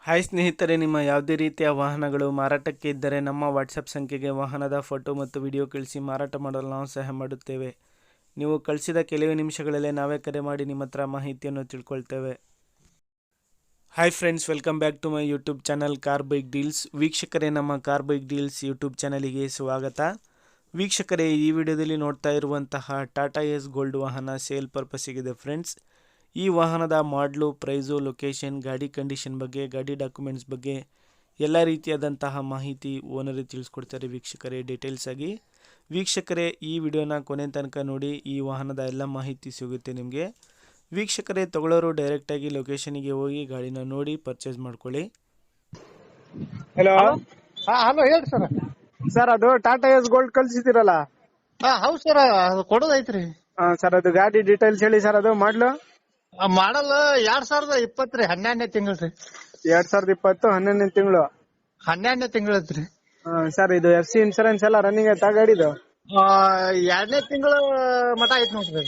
Hi ಸ್ನೇಹಿತರೆ, ನಿಮ್ಮ ಯಾವುದೇ ರೀತಿಯ ವಾಹನಗಳು ಮಾರಾಟಕ್ಕೆ ಇದ್ದರೆ ನಮ್ಮ ವಾಟ್ಸಪ್ ಸಂಖ್ಯೆಗೆ ವಾಹನದ ಫೋಟೋ ಮತ್ತು ವಿಡಿಯೋ ಕಳಿಸಿ ಮಾರಾಟ ಮಾಡಲು ನಾವು ಸಹಾಯ ಮಾಡುತ್ತೇವೆ. ನೀವು ಕಳಿಸಿದ ಕೆಲವೇ ನಿಮಿಷಗಳಲ್ಲೇ ನಾವೇ ಕರೆ ಮಾಡಿ ನಿಮ್ಮ ಹತ್ರ ಮಾಹಿತಿಯನ್ನು ತಿಳ್ಕೊಳ್ತೇವೆ. Hi friends, welcome back to my YouTube channel car bike deals. ವೀಕ್ಷಕರೇ, ನಮ್ಮ ಕಾರ್ ಬೈಕ್ ಡೀಲ್ಸ್ ಯೂಟ್ಯೂಬ್ ಚಾನಲಿಗೆ ಸ್ವಾಗತ. ವೀಕ್ಷಕರೇ, ಈ ವಿಡಿಯೋದಲ್ಲಿ ನೋಡ್ತಾ ಇರುವಂತಹ ಟಾಟಾ ಎಸ್ ಗೋಲ್ಡ್ ವಾಹನ ಸೇಲ್ ಪರ್ಪಸ್ಸಿಗಿದೆ ಫ್ರೆಂಡ್ಸ್. ಈ ವಾಹನದ ಮಾಡಲು, ಪ್ರೈಸು, ಲೊಕೇಶನ್, ಗಾಡಿ ಕಂಡೀಷನ್ ಬಗ್ಗೆ, ಗಾಡಿ ಡಾಕ್ಯುಮೆಂಟ್ಸ್ ಬಗ್ಗೆ ಎಲ್ಲ ರೀತಿಯಾದಂತಹ ಮಾಹಿತಿ ಓನರೇ ತಿಳಿಸ್ಕೊಡ್ತಾರೆ ವೀಕ್ಷಕರೇ, ಡೀಟೇಲ್ಸ್ ಆಗಿ. ವೀಕ್ಷಕರೇ, ಈ ವಿಡಿಯೋನ ಕೊನೆ ತನಕ ನೋಡಿ, ಈ ವಾಹನದ ಎಲ್ಲ ಮಾಹಿತಿ ಸಿಗುತ್ತೆ ನಿಮಗೆ. ವೀಕ್ಷಕರೇ, ತಗೊಳ್ಳೋರು ಡೈರೆಕ್ಟಾಗಿ ಲೊಕೇಶನಿಗೆ ಹೋಗಿ ಗಾಡಿನ ನೋಡಿ ಪರ್ಚೇಸ್ ಮಾಡ್ಕೊಳ್ಳಿ. ಹಲೋ ಹಲೋ ಹೇಳಿ ಸರ್. ಸರ್, ಅದು ಟಾಟಾ ಎಸ್ ಗೋಲ್ಡ್ ಕಳ್ಸಿದಿರಲ್ಲ? ಹೌದು ಸರ್, ಅದು ಕೊಡೋದೈತ್ರಿ. ಸರ್, ಅದು ಗಾಡಿ ಡೀಟೇಲ್ಸ್ ಹೇಳಿ ಸರ್. ಅದು ಮಾಡಲ್ 2020 ರೀ, 12ನೇ ತಿಂಗಳು ರೀ. 2020 11ನೇ ತಿಂಗಳು. 12ನೇ ತಿಂಗಳು ಐತ್ರಿ. ಸರ್, ಇದು FC ಇನ್ಸೂರೆನ್ಸ್ ಎಲ್ಲ ರನ್ನಿಂಗ್ ಆಯ್ತಾ ಗಾಡಿದು? 2ನೇ ತಿಂಗಳ ಮಟ ಐತ್ ನೋಡ್ರಿ.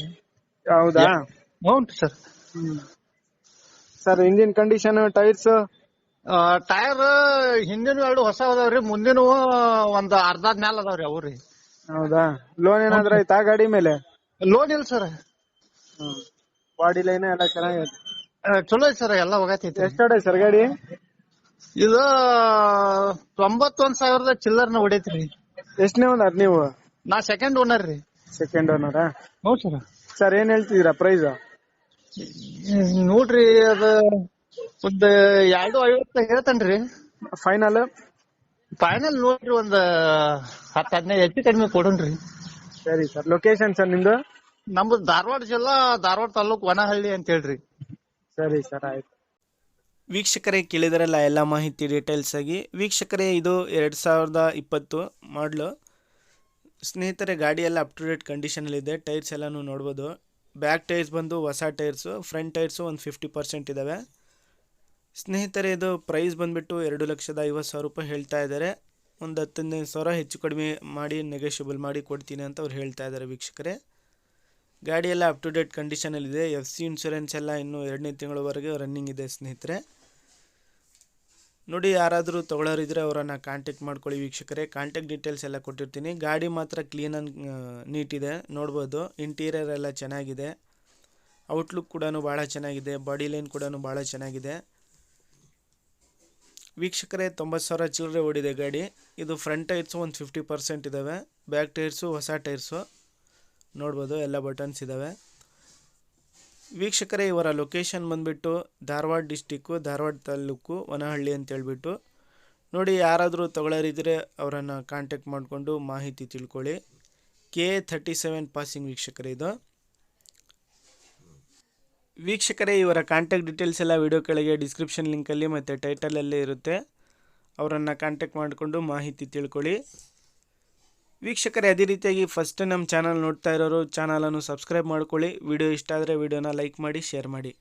ಹೌದಾ? ಹ್ಞೂ sir. Sir, engine condition, tyres? Tyre ಹಿಂದಿನ 2 ಹೊಸ ಅದಾವ್ರಿ, ಮುಂದಿನ ಒಂದ್ ಅರ್ಧದ ಮ್ಯಾಲ ಅದಾವ್ರಿ ಅವ್ರಿ. ಹೌದಾ? ಲೋನ್ ಏನಾದ್ರ ಆಯ್ತಾ ಗಾಡಿ ಮೇಲೆ? ಲೋನ್ ಇಲ್ಲ ಸರ್. ಬಾಡಿ ಲೈನ್ ಎಲ್ಲ ಚೆನ್ನಾಗೈತೆ? ಚಲೋ ಐತಿ ಸರ್, ಎಲ್ಲ ಹೋಗತೈತಿ. ಎಷ್ಟಡೆ ಸರ್ ಗಾಡಿ? ಇದು 91,000 ಚಿಲ್ಲರ್ನ ಹೊಡೈತ್ರಿ. ಎಷ್ಟನೇ ಓನರ್ ನೀವು? ನಾ ಸೆಕೆಂಡ್ ಓನರ್ ರೀ. ಸೆಕೆಂಡ್ ಓನರಾ? ಹ್ಞೂ ಸರ್. ಸರ್, ಏನ್ ಹೇಳ್ತಿದ್ದೀರಾ ಪ್ರೈಸ್? ನೋಡ್ರಿ, ಅದ ಒಂದ್ 250 ಹೇಳ್ತೇನ್ರಿ. ಫೈನಲ್? ಫೈನಲ್ ನೋಡ್ರಿ, ಒಂದ್ 10-15 ಹೆಚ್ಚು ಕಡಿಮೆ ಕೊಡೋಣ್ರಿ. ಸರಿ ಸರ್. ಲೊಕೇಶನ್ ಸರ್ ನಿಮ್ದು? ನಮ್ದು ಧಾರವಾಡ ಜಿಲ್ಲಾ, ಧಾರವಾಡ ತಾಲೂಕ್, ವನಹಳ್ಳಿ ಅಂತ ಹೇಳ್ರಿ. ಸರಿ ಸರ್, ಆಯ್ತು. ವೀಕ್ಷಕರೇ, ಕೇಳಿದರಲ್ಲ ಎಲ್ಲ ಮಾಹಿತಿ ಡೀಟೇಲ್ಸ್ ಆಗಿ. ವೀಕ್ಷಕರೇ, ಇದು 2020 ಮಾಡಲು. ಸ್ನೇಹಿತರೆ, ಗಾಡಿ ಎಲ್ಲ ಅಪ್ ಟು ಡೇಟ್ ಕಂಡೀಷನಲ್ಲಿದೆ. ಟೈರ್ಸ್ ಎಲ್ಲನೂ ನೋಡ್ಬೋದು. ಬ್ಯಾಕ್ ಟೈರ್ಸ್ ಬಂದು ಹೊಸ ಟೈರ್ಸು, ಫ್ರಂಟ್ ಟೈರ್ಸು ಒಂದು 50% ಇದ್ದಾವೆ. ಸ್ನೇಹಿತರೆ, ಇದು ಪ್ರೈಸ್ ಬಂದುಬಿಟ್ಟು 2,50,000 ರೂಪಾಯಿ ಹೇಳ್ತಾ ಇದ್ದಾರೆ. ಒಂದು 15,000 ಹೆಚ್ಚು ಕಡಿಮೆ ಮಾಡಿ ನೆಗೋಷಿಯಬಲ್ ಮಾಡಿ ಕೊಡ್ತೀನಿ ಅಂತ ಅವ್ರು ಹೇಳ್ತಾ ಇದ್ದಾರೆ ವೀಕ್ಷಕರೇ. ಗಾಡಿ ಎಲ್ಲ ಅಪ್ ಟು ಡೇಟ್ ಕಂಡೀಷನಲ್ಲಿದೆ. FC ಇನ್ಶೂರೆನ್ಸ್ ಎಲ್ಲ ಇನ್ನೂ 2ನೇ ತಿಂಗಳವರೆಗೆ ರನ್ನಿಂಗ್ ಇದೆ ಸ್ನೇಹಿತರೆ. ನೋಡಿ, ಯಾರಾದರೂ ತೊಗೊಳೋರಿದ್ರೆ ಅವರನ್ನು ಕಾಂಟ್ಯಾಕ್ಟ್ ಮಾಡ್ಕೊಳ್ಳಿ ವೀಕ್ಷಕರೇ. ಕಾಂಟ್ಯಾಕ್ಟ್ ಡೀಟೇಲ್ಸ್ ಎಲ್ಲ ಕೊಟ್ಟಿರ್ತೀನಿ. ಗಾಡಿ ಮಾತ್ರ ಕ್ಲೀನ್ ಆ್ಯಂಡ್ ನೀಟ್ ಇದೆ, ನೋಡ್ಬೋದು. ಇಂಟೀರಿಯರ್ ಎಲ್ಲ ಚೆನ್ನಾಗಿದೆ, ಔಟ್ಲುಕ್ ಕೂಡ ಭಾಳ ಚೆನ್ನಾಗಿದೆ, ಬಾಡಿ ಲೈನ್ ಕೂಡ ಭಾಳ ಚೆನ್ನಾಗಿದೆ ವೀಕ್ಷಕರೇ. 90,000 ಚಿಲ್ಲರೆ ಓಡಿದೆ ಗಾಡಿ. ಇದು ಫ್ರಂಟ್ ಟೈರ್ಸು ಒಂದು 50% ಇದ್ದಾವೆ. ಬ್ಯಾಕ್ ಟೈರ್ಸು ಹೊಸ ಟೈರ್ಸು ನೋಡ್ಬೋದು, ಎಲ್ಲ ಬಟನ್ಸ್ ಇದ್ದಾವೆ ವೀಕ್ಷಕರೇ. ಇವರ ಲೊಕೇಶನ್ ಬಂದುಬಿಟ್ಟು ಧಾರವಾಡ ಡಿಸ್ಟಿಕ್ಕು, ಧಾರವಾಡ ತಾಲೂಕು, ವನಹಳ್ಳಿ ಅಂತ ಹೇಳ್ಬಿಟ್ಟು. ನೋಡಿ, ಯಾರಾದರೂ ತೊಗೊಳೋರಿದ್ದರೆ ಅವರನ್ನು ಕಾಂಟ್ಯಾಕ್ಟ್ ಮಾಡಿಕೊಂಡು ಮಾಹಿತಿ ತಿಳ್ಕೊಳ್ಳಿ. KA37 ಪಾಸಿಂಗ್ ವೀಕ್ಷಕರೇ ಇದು. ವೀಕ್ಷಕರೇ, ಇವರ ಕಾಂಟ್ಯಾಕ್ಟ್ ಡೀಟೇಲ್ಸ್ ಎಲ್ಲ ವಿಡಿಯೋ ಕೆಳಗೆ ಡಿಸ್ಕ್ರಿಪ್ಷನ್ ಲಿಂಕಲ್ಲಿ ಮತ್ತು ಟೈಟಲಲ್ಲೇ ಇರುತ್ತೆ. ಅವರನ್ನು ಕಾಂಟ್ಯಾಕ್ಟ್ ಮಾಡಿಕೊಂಡು ಮಾಹಿತಿ ತಿಳ್ಕೊಳ್ಳಿ ವೀಕ್ಷಕರೇ. ಅದೇ ರೀತಿಯಾಗಿ ಫಸ್ಟ್ ನಮ್ಮ ಚಾನಲ್ ನೋಡ್ತಾ ಇರೋರು ಚಾನಲನ್ನು ಸಬ್ಸ್ಕ್ರೈಬ್ ಮಾಡ್ಕೊಳ್ಳಿ. ವಿಡಿಯೋ ಇಷ್ಟ ಆದರೆ ವಿಡಿಯೋನ ಲೈಕ್ ಮಾಡಿ, ಶೇರ್ ಮಾಡಿ.